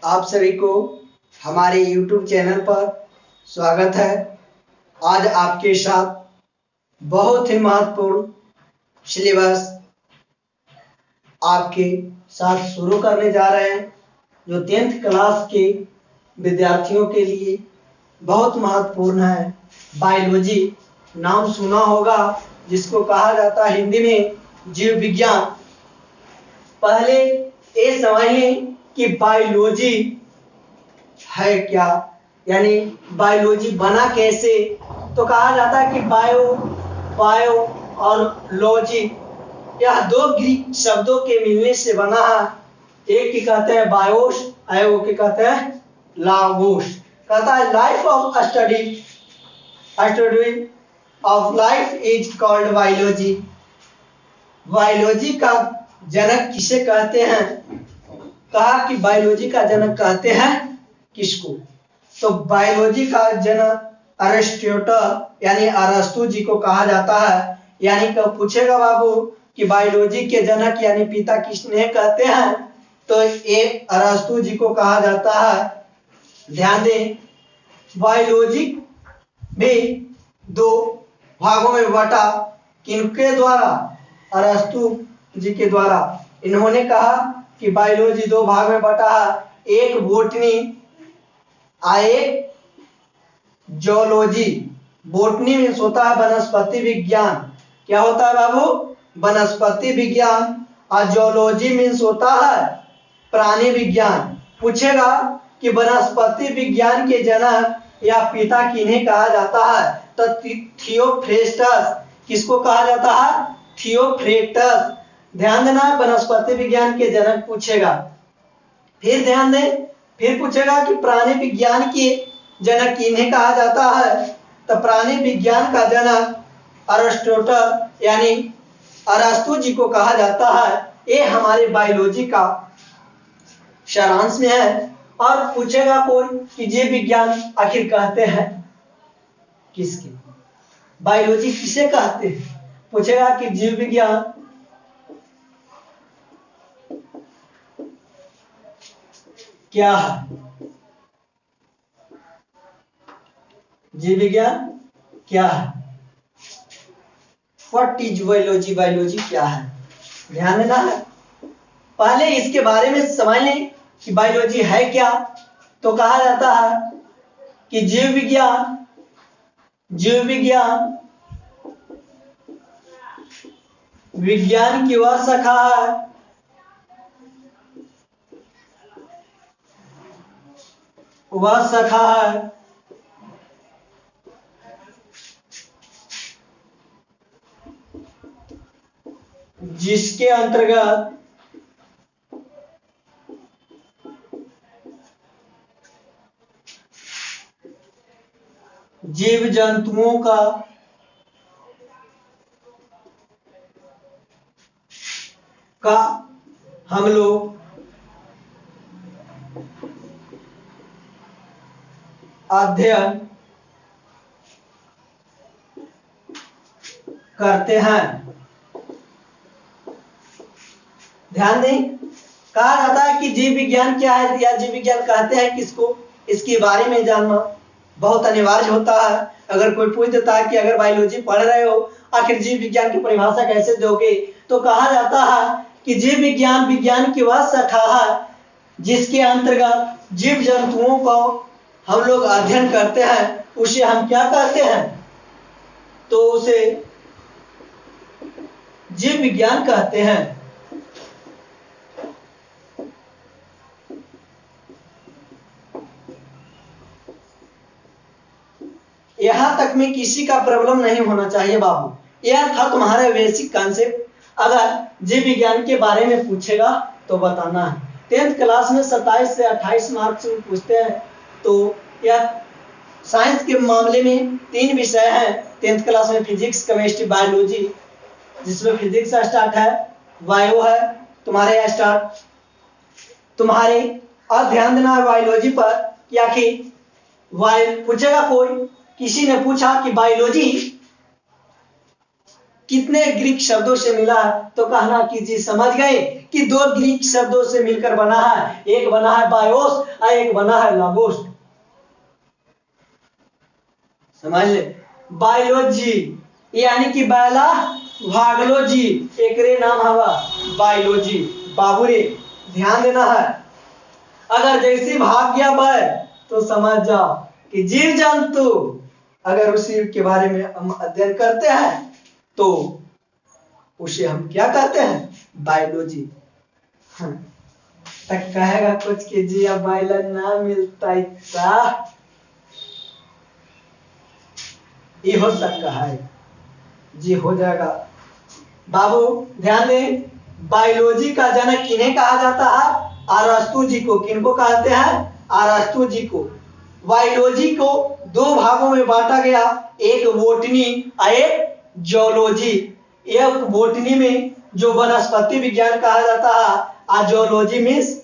आप सभी को हमारे YouTube चैनल पर स्वागत है। आज आपके साथ बहुत ही महत्वपूर्ण सिलेबस आपके साथ शुरू करने जा रहे हैं, जो 10th क्लास के विद्यार्थियों के लिए बहुत महत्वपूर्ण है। बायोलॉजी नाम सुना होगा, जिसको कहा जाता है हिंदी में जीव विज्ञान। पहले ये समझिए कि बायोलॉजी है क्या, यानी बायोलॉजी बना कैसे। तो कहा जाता है कि बायो और लॉजी, यह दो ग्रीक शब्दों के मिलने से बना है। एक की कहते हैं बायोस, वो के कहते हैं लागोस। कहता है life of study of life is called biology. Biology का जनक किसे कहते हैं? कहा कि बायोलॉजी का जनक कहते हैं किसको? तो बायोलॉजी का जनक अरिस्टोटल यानी अरस्तु जी को कहा जाता है। यानी कब पूछेगा बाबू कि बायोलॉजी के जनक यानी पिता किसने कहते हैं, तो ये अरस्तु जी को कहा जाता है। ध्यान दें, बायोलॉजी भी दो भागों में बटा। किनके द्वारा? अरस्तु जी के द्वारा। इन्होंने कहा कि बायोलॉजी दो भाग में बटा है, एक बोटनी एक जूलॉजी। बोटनी में होता है वनस्पति विज्ञान। क्या होता है बाबू? वनस्पति विज्ञान। और जूलॉजी मीन्स होता है प्राणी विज्ञान। पूछेगा कि वनस्पति विज्ञान के जनक या पिता किन्हें कहा जाता है, तो थियोफ्रेस्टस। किसको कहा जाता है? थियोफ्रेस्टस। ध्यान देना, वनस्पति विज्ञान के जनक पूछेगा। फिर ध्यान दें, फिर पूछेगा कि प्राणी विज्ञान के जनक किन्हें कहा जाता है, तो प्राणी विज्ञान का जनक अरिस्टोटल यानी अरस्तु जी को कहा जाता है। ये हमारे बायोलॉजी का सारांश में है। और पूछेगा कोई कि जीव विज्ञान आखिर कहते हैं किसके? बायोलॉजी किसे कहते हैं? पूछेगा कि जीव विज्ञान क्या है? जीव विज्ञान क्या है? What is biology? बायोलॉजी क्या है? ध्यान देना है। पहले इसके बारे में समझ लें कि बायोलॉजी है क्या। तो कहा जाता है कि जीव विज्ञान की वह शाखा है जिसके अंतर्गत जीव जंतुओं का हम लोग अध्ययन करते हैं। ध्यान दें, कहा जाता है कि जीव विज्ञान क्या है या जीव विज्ञान कहते हैं किसको, इसके बारे में जानना बहुत अनिवार्य होता है। अगर कोई पूछ देता है कि अगर बायोलॉजी पढ़ रहे हो, आखिर जीव विज्ञान की परिभाषा कैसे दोगे, तो कहा जाता है कि जीव विज्ञान की वह शाखा है जिसके अंतर्गत जीव जंतुओं को हम लोग अध्ययन करते हैं। उसे हम क्या कहते हैं? तो उसे जीव विज्ञान कहते हैं। यहां तक में किसी का प्रॉब्लम नहीं होना चाहिए बाबू। यह था तुम्हारा बेसिक कॉन्सेप्ट। अगर जीव विज्ञान के बारे में पूछेगा तो बताना है। 10th क्लास में 27 से 28 मार्क्स में पूछते हैं। तो यह साइंस के मामले में 3 विषय हैं 10th क्लास में, फिजिक्स, केमिस्ट्री, बायोलॉजी। जिसमें फिजिक्स स्टार्ट है, बायो है तुम्हारे स्टार्ट तुम्हारे। और ध्यान देना है बायोलॉजी पर कि आखिर पूछेगा कोई, किसी ने पूछा कि बायोलॉजी कितने ग्रीक शब्दों से मिला है? तो कहना कि जी समझ गए कि 2 ग्रीक शब्दों से मिलकर बना है, एक बना है बायोस और एक बना है लागोस। समझ ले, बायोलॉजी यानी कि बायला भागलोजी, एक रे नाम हवा बायोलॉजी। बाबू रे ध्यान देना है, अगर जैसी भाग गया बाय तो समझ जाओ कि जीव जंतु अगर उसी के बारे में हम अध्ययन करते हैं तो उसे हम क्या कहते हैं? बायोलॉजी। तक कहेगा कुछ कि जी अब बायोलॉजी ना मिलता इतना, ये हो सकता है जी, हो जाएगा। बाबू ध्यान दें, बायोलॉजी का जनक किन्हें कहा जाता है? अरस्तु जी को। किनको कहते हैं? अरस्तु जी को। बायोलॉजी को 2 भागों में बांटा गया, एक बोटनी और एक जूलॉजी। एक बोटनी में जो वनस्पति विज्ञान कहा जाता है और जूलॉजी मीन्स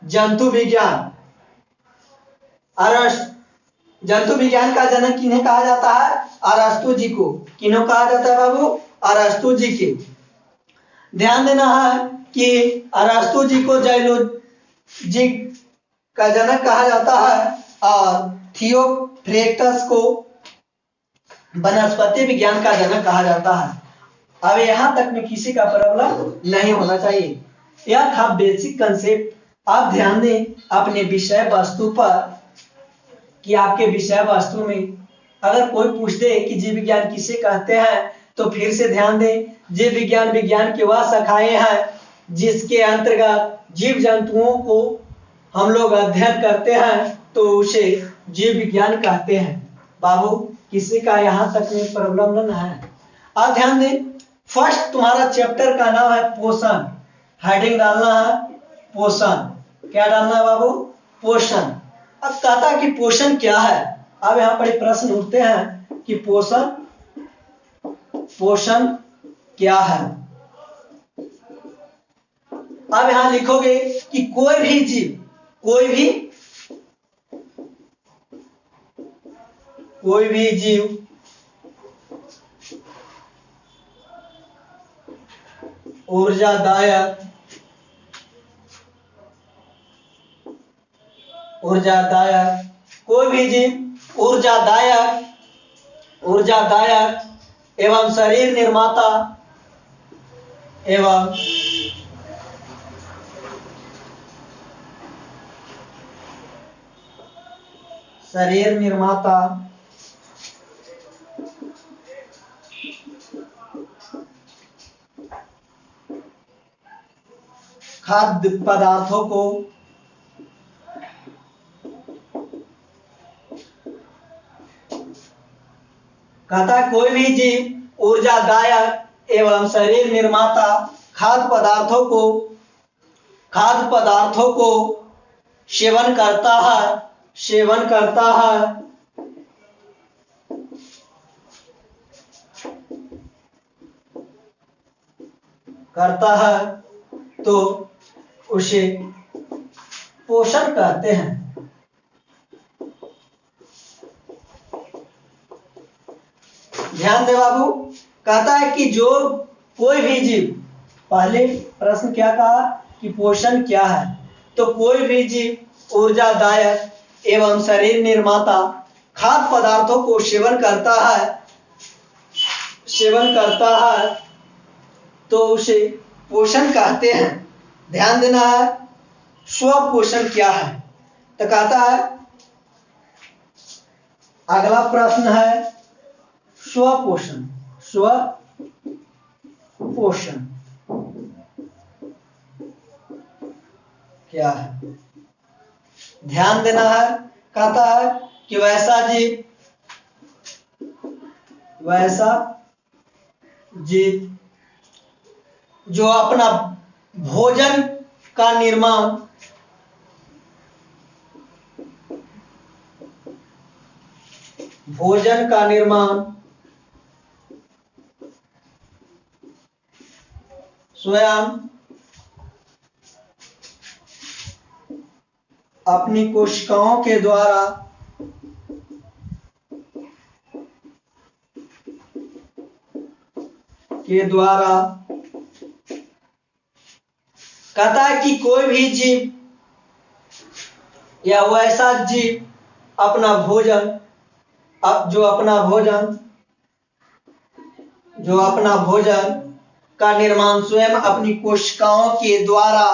जंतु विज्ञान। जंतु विज्ञान का जनक किन्हें कहा जाता है? अरस्तु जी को। किन्हें कहा जाता है बाबू? अरस्तु जी के। ध्यान देना है कि अरस्तु जी को जूलॉजी का जनक कहा जाता है और थियोफ्रेक्टस को वनस्पति विज्ञान का जनक कहा जाता है। अब यहां तक में किसी का प्रॉब्लम नहीं होना चाहिए। यह था बेसिक कंसेप्ट। आप ध्यान दें अपने विषय वस्तु पर कि आपके विषय वस्तु में अगर कोई पूछ दे कि जीव विज्ञान किसे कहते हैं तो फिर से ध्यान दें, जीव विज्ञान विज्ञान की वह शाखाएं हैं जिसके अंतर्गत जीव जंतुओं को हम लोग अध्ययन करते हैं तो उसे जीव विज्ञान कहते हैं। बाबू किसी का यहाँ तक में प्रॉब्लम न है। अब ध्यान दें, फर्स्ट तुम्हारा चैप्टर का नाम है पोषण। हेडिंग डालना है पोषण। क्या डालना है बाबू? पोषण। अब कहता है कि पोषण क्या है। अब यहाँ पर प्रश्न उठते हैं कि पोषण क्या है। अब यहां लिखोगे कि कोई भी जीव ऊर्जादायक कोई भी जीव ऊर्जादायक एवं शरीर निर्माता खाद्य पदार्थों को कहता है कोई भी जीव ऊर्जादायक एवं शरीर निर्माता खाद्य पदार्थों को सेवन करता है तो उसे पोषण कहते हैं। ध्यान दे बाबू, कहता है कि जो कोई भी जीव, पहले प्रश्न क्या कहा कि पोषण क्या है, तो कोई भी जीव ऊर्जादायक एवं शरीर निर्माता खाद्य पदार्थों को सेवन करता है तो उसे पोषण कहते हैं। ध्यान देना है स्वपोषण क्या है। तो कहता है अगला प्रश्न है स्वपोषण क्या है। ध्यान देना है, कहता है कि वैसा जीव जो अपना भोजन का निर्माण स्वयं अपनी कोशिकाओं के द्वारा के द्वारा। कहता है कि कोई भी जीव या वैसा जीव अपना भोजन जो अपना भोजन का निर्माण स्वयं अपनी कोशिकाओं के द्वारा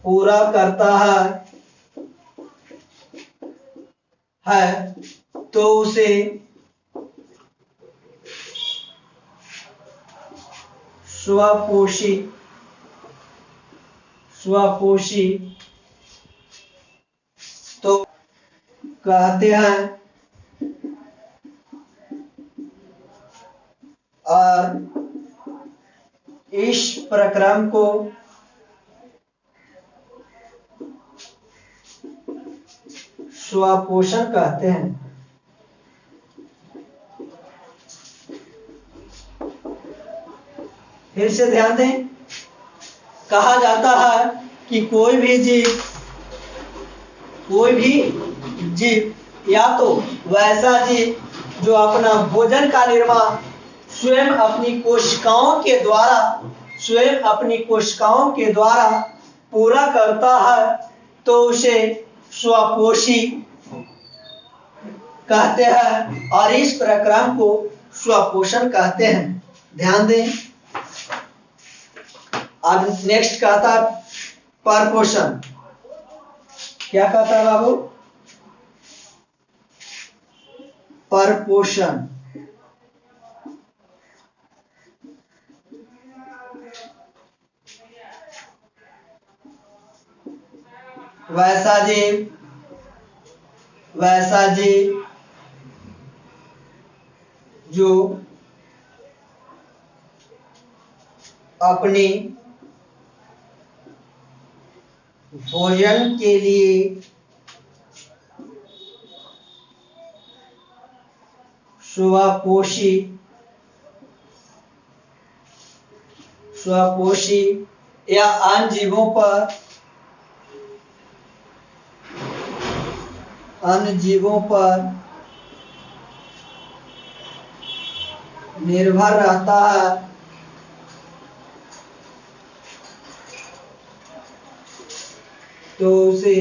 पूरा करता है तो उसे स्वपोषी तो कहते हैं। और इस प्रक्रम को स्वपोषण कहते हैं। फिर से ध्यान दें, कहा जाता है कि कोई भी जीव या तो वैसा जीव जो अपना भोजन का निर्माण स्वयं अपनी कोशिकाओं के द्वारा पूरा करता है तो उसे स्वपोषी कहते हैं और इस प्रक्रम को स्वपोषण कहते हैं। ध्यान दें। अब नेक्स्ट कहता है परपोषण। क्या कहता है बाबू? परपोषण। वैसा जीव जो अपनी भोजन के लिए स्वपोषी या अन्य जीवों पर निर्भर रहता है तो उसे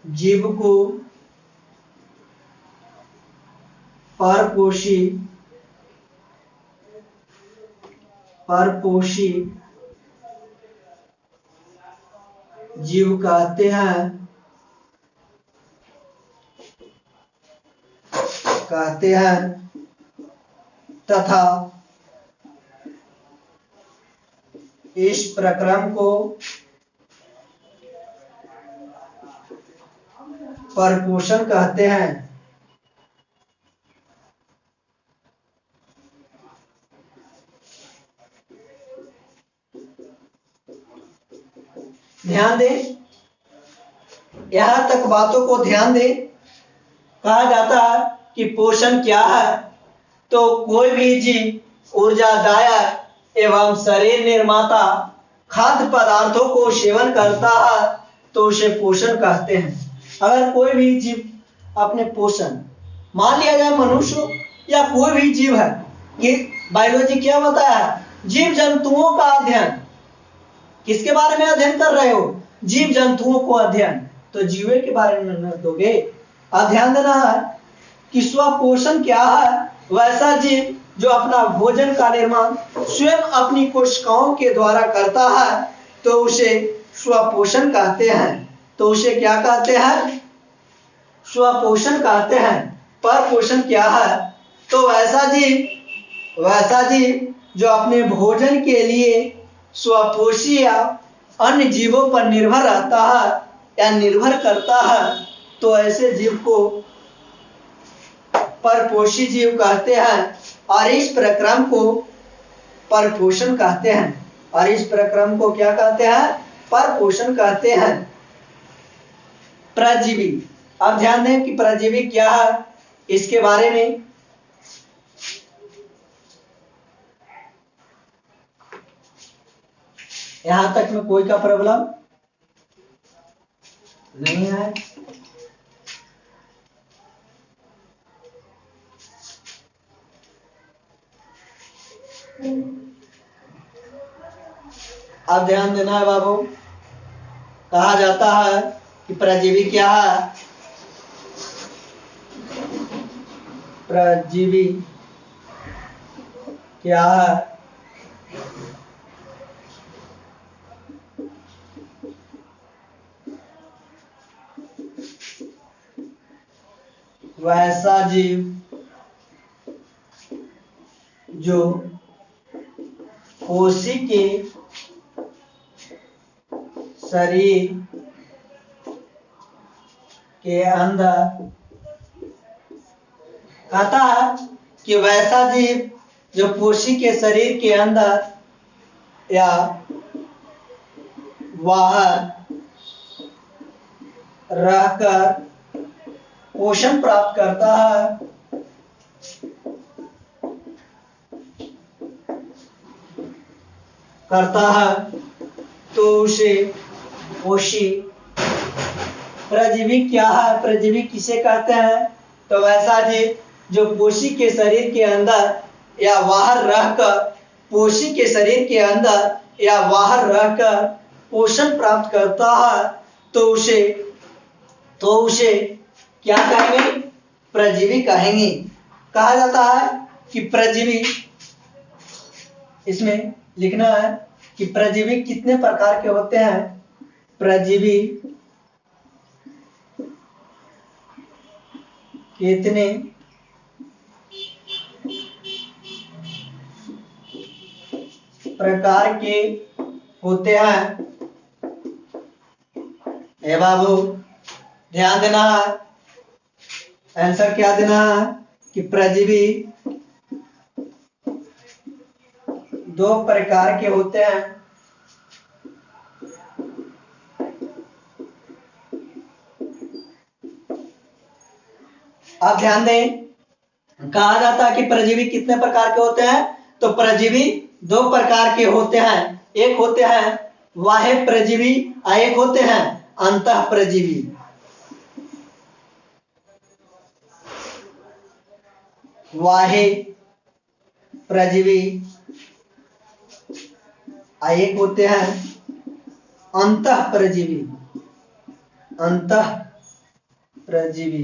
जीव को परपोषी जीव कहते हैं तथा इस प्रक्रम को परपोषण कहते हैं। ध्यान दें, यहां तक बातों को ध्यान दें। कहा जाता है कि पोषण क्या है, तो कोई भी जीव ऊर्जादायक एवं शरीर निर्माता खाद्य पदार्थों को सेवन करता है तो उसे पोषण कहते हैं। अगर कोई भी जीव अपने पोषण, मान लिया जाए मनुष्य या कोई भी जीव है, ये बायोलॉजी क्या बताया है? जीव जंतुओं का अध्ययन। किसके बारे में अध्ययन कर रहे हो? जीव जंतुओं को अध्ययन। तो जीवे के बारे में न दोगे, अध्ययन देना है कि स्वपोषण क्या है। वैसा जीव जो अपना भोजन का निर्माण स्वयं अपनी कोशिकाओं के द्वारा करता है तो उसे स्वपोषण कहते हैं। तो उसे क्या कहते हैं? स्वपोषण कहते हैं। परपोषण क्या है? तो वैसा जीव जो अपने भोजन के लिए स्वपोषी या अन्य जीवों पर निर्भर रहता है या निर्भर करता है तो ऐसे जीव को परपोषी जीव कहते हैं और इस प्रक्रम को परपोषण कहते हैं। और इस प्रक्रम को क्या कहते हैं? पर पोषण कहते हैं परजीवी। अब ध्यान दें कि परजीवी क्या है, इसके बारे में यहां तक में कोई का प्रॉब्लम नहीं है। अब ध्यान देना है बाबू, कहा जाता है कि परजीवी क्या है। परजीवी क्या है, वैसा जीव जो कोशिका के शरीर के अंदर, कहता है कि वैसा जीव जो कोशिका के शरीर के अंदर या बाहर रहकर पोषण प्राप्त करता है, तो उसे पोषी परजीवी क्या है। परजीवी किसे कहते हैं, तो वैसा जीव जो कोशिका के शरीर के अंदर या बाहर रहकर, कोशिका के शरीर के अंदर या बाहर रहकर पोषण प्राप्त करता है, तो उसे क्या कहेंगे, परजीवी कहेंगे। कहा जाता है कि परजीवी, इसमें लिखना है कि परजीवी कितने प्रकार के होते हैं। परजीवी कितने प्रकार के होते हैं। ए बाबू ध्यान देना है, आंसर क्या देना है कि परजीवी 2 प्रकार के होते हैं। अब ध्यान दें, कहा जाता है कि परजीवी कितने प्रकार के होते हैं, तो परजीवी 2 प्रकार के होते हैं। एक होते हैं बाह्य परजीवी और एक होते हैं अंतः परजीवी। बाह्य परजीवी और एक होते हैं अंतः परजीवी। अंतः परजीवी,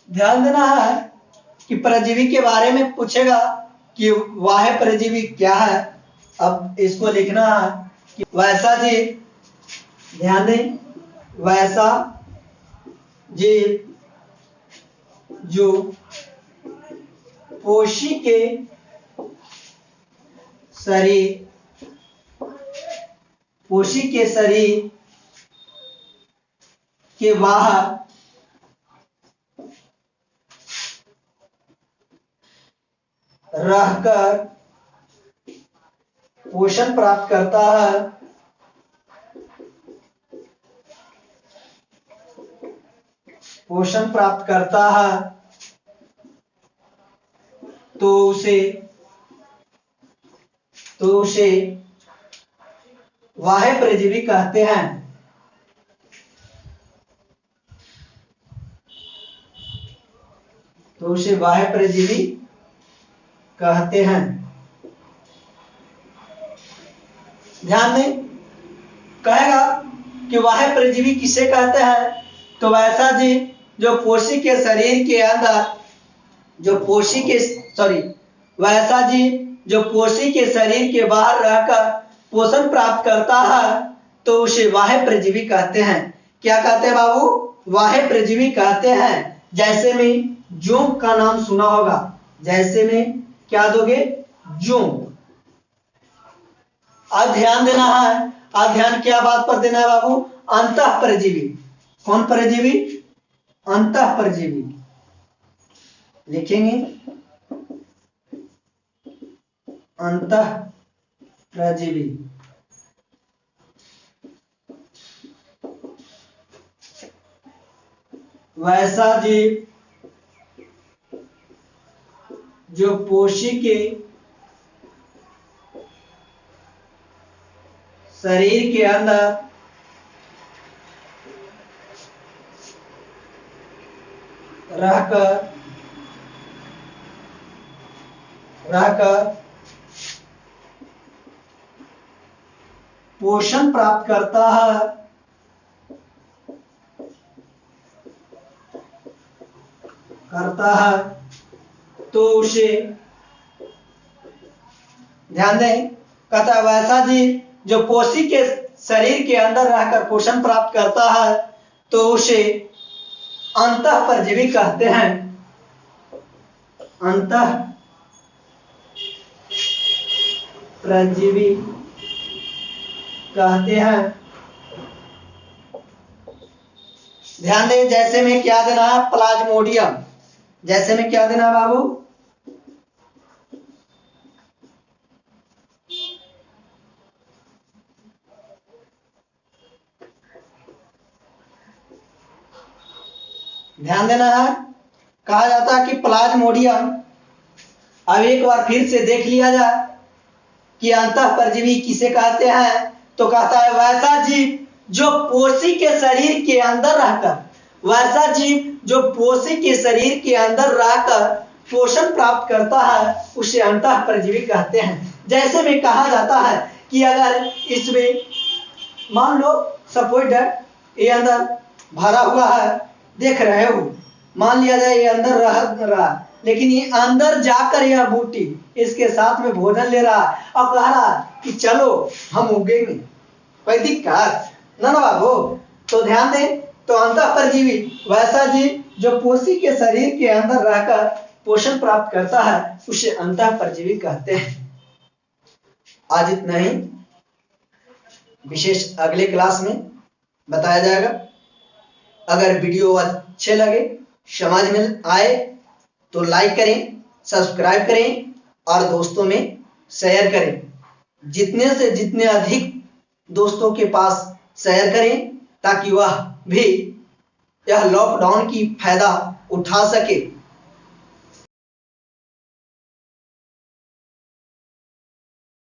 ध्यान देना है कि परजीवी के बारे में पूछेगा कि बाह्य परजीवी क्या है। अब इसको लिखना है कि वैसा जीव, ध्यान दें, वैसा जीव जो कोशिका के शरीर के बाहर रहकर पोषण प्राप्त करता है, तो उसे बाह्य परजीवी कहते हैं। तो उसे बाह्य परजीवी कहते हैं। ध्यान दें, कहेगा कि बाह्य परजीवी किसे कहते हैं, तो वैसा जीव जो कोशिका के शरीर के अंदर, वैसा जीव जो कोशिका के शरीर के बाहर रहकर पोषण प्राप्त करता है, तो उसे बाह्य परजीवी कहते हैं। क्या कहते हैं बाबू, बाह्य परजीवी कहते हैं। जैसे में जोंक का नाम सुना होगा, जैसे में क्या दोगे, जोंक। अब ध्यान देना है, अब ध्यान क्या बात पर देना है बाबू, अंतः परजीवी। कौन परजीवी, अंतः परजीवी लिखेंगे, अंतः परजीवी। वैसा जीव जो पोषी के शरीर के अंदर रहकर पोषण प्राप्त करता है तो उसे, ध्यान दें, कहता है वैसा जीव जो पोषी के शरीर के अंदर रहकर पोषण प्राप्त करता है तो उसे अंतः परजीवी कहते हैं। अंतः परजीवी कहते हैं। ध्यान दें, जैसे में क्या देना है, प्लाज्मोडियम। जैसे में क्या देना है बाबू, ध्यान देना है। कहा जाता है कि प्लाज्मोडियम, अब एक बार फिर से देख लिया जाए कि अंतः परजीवी किसे कहते हैं। तो कहता है वैसा जीव जो पोषी के शरीर के अंदर रहकर, वैसा जीव जो पोषी के शरीर के अंदर रहकर पोषण प्राप्त करता है उसे अंतः परजीवी कहते हैं। जैसे में कहा जाता है कि अगर इसमें मान लो सपोज ये अंदर भरा हुआ है, देख रहे हो, मान लिया जाए ये अंदर रहा, लेकिन ये अंदर जाकर यह बूटी इसके साथ में भोजन ले रहा और कह रहा कि चलो हम उगेंगे, कोई दिक्कत ना बाबू। तो ध्यान दें, तो अंतः परजीवी वैसा जीव जो पोषी के शरीर के अंदर रहकर पोषण प्राप्त करता है उसे अंतः परजीवी कहते हैं। आज इतना ही, विशेष अगले क्लास में बताया जाएगा। अगर वीडियो अच्छे लगे, समझ में आए तो लाइक करें, सब्सक्राइब करें और दोस्तों में शेयर करें। जितने से जितने अधिक दोस्तों के पास शेयर करें ताकि वह भी यह लॉकडाउन की फायदा उठा सके।